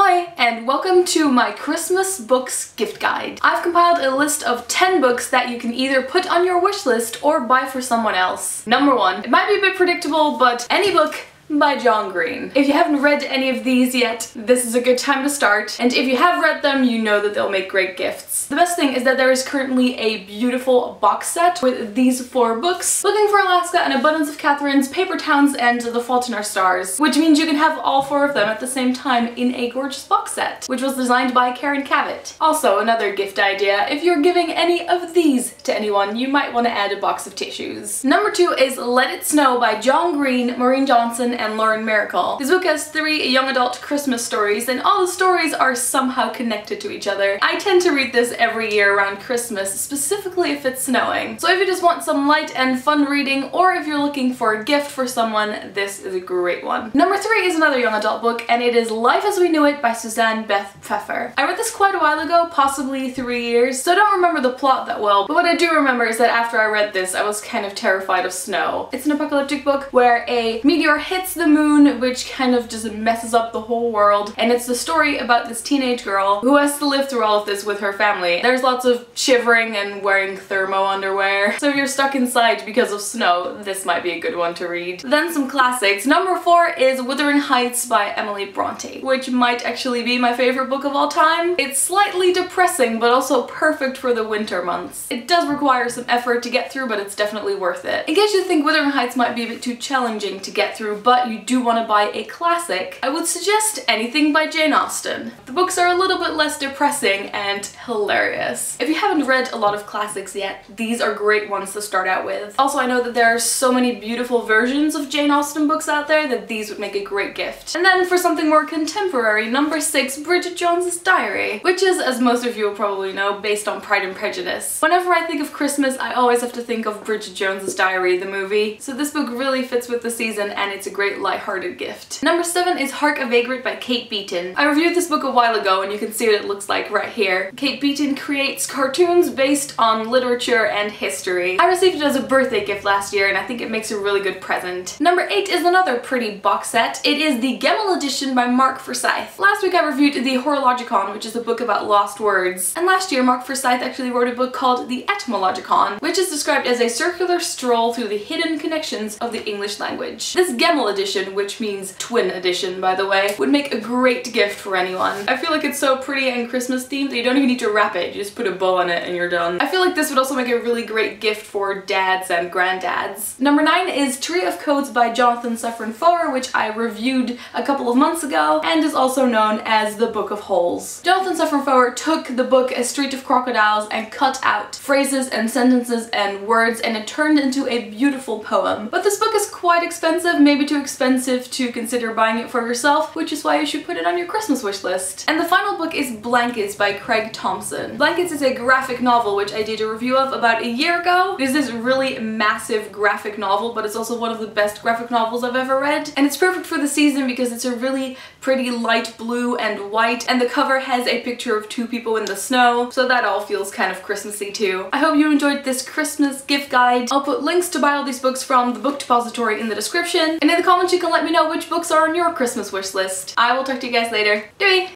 Hi, and welcome to my Christmas books gift guide. I've compiled a list of 10 books that you can either put on your wish list or buy for someone else. Number 1. It might be a bit predictable, but any book by John Green. If you haven't read any of these yet, this is a good time to start, and if you have read them, you know that they'll make great gifts. The best thing is that there is currently a beautiful box set with these 4 books: Looking for Alaska, An Abundance of Catherines, Paper Towns, and The Fault in Our Stars, which means you can have all 4 of them at the same time in a gorgeous box set, which was designed by Karen Cavett. Also, another gift idea: if you're giving any of these to anyone, you might want to add a box of tissues. Number 2 is Let It Snow by John Green, Maureen and Myracle. This book has 3 young adult Christmas stories, and all the stories are somehow connected to each other. I tend to read this every year around Christmas, specifically if it's snowing. So if you just want some light and fun reading, or if you're looking for a gift for someone, this is a great one. Number 3 is another young adult book, and it is Life as We Knew It by Beth Pfeffer. I read this quite a while ago, possibly 3 years, so I don't remember the plot that well, but what I do remember is that after I read this, I was kind of terrified of snow. It's an apocalyptic book where a meteor hits the moon, which kind of just messes up the whole world, and it's the story about this teenage girl who has to live through all of this with her family. There's lots of shivering and wearing thermo underwear, so if you're stuck inside because of snow, this might be a good one to read. Then some classics. Number 4 is Wuthering by Emily Brontë, which might actually be my favorite book of all time. It's slightly depressing, but also perfect for the winter months. It does require some effort to get through, but it's definitely worth it. In case you think Wuthering Heights might be a bit too challenging to get through, but you do want to buy a classic, I would suggest anything by Jane Austen. The books are a little bit less depressing and hilarious. If you haven't read a lot of classics yet, these are great ones to start out with. Also, I know that there are so many beautiful versions of Jane Austen books out there that these would make a great gift. And then for something more contemporary, number 6, Bridget Jones's Diary, which is, as most of you will probably know, based on Pride and Prejudice. Whenever I think of Christmas, I always have to think of Bridget Jones's Diary, the movie, so this book really fits with the season and it's a great lighthearted gift. Number 7 is Hark, a Vagrant by Kate Beaton. I reviewed this book a while ago and you can see what it looks like right here. Kate Beaton creates cartoons based on literature and history. I received it as a birthday gift last year and I think it makes a really good present. Number 8 is another pretty box set. It is the Gemel edition by Forsyth. Last week I reviewed the Horologicon, which is a book about lost words. And last year Forsyth actually wrote a book called the Etymologicon, which is described as a circular stroll through the hidden connections of the English language. This Gemel edition, which means twin edition by the way, would make a great gift for anyone. I feel like it's so pretty and Christmas themed that you don't even need to wrap it, you just put a bow on it and you're done. I feel like this would also make a really great gift for dads and granddads. Number 9 is Tree of Codes by Safran Foer, which I reviewed a couple of months ago and is also known as the Book of Holes. Safran Foer took the book A Street of Crocodiles and cut out phrases and sentences and words, and it turned into a beautiful poem. But this book is quite expensive, maybe too expensive to consider buying it for yourself, which is why you should put it on your Christmas wish list. And the final book is Blankets by Thompson. Blankets is a graphic novel which I did a review of about a year ago. This is really massive graphic novel, but it's also one of the best graphic novels I've ever read. And it's perfect for the season because it's a really pretty light blue and white, and the cover has a picture of 2 people in the snow, so that all feels kind of Christmassy too. I hope you enjoyed this Christmas gift guide. I'll put links to buy all these books from the Book Depository in the description, and in the comments you can let me know which books are on your Christmas wish list. I will talk to you guys later. Doei!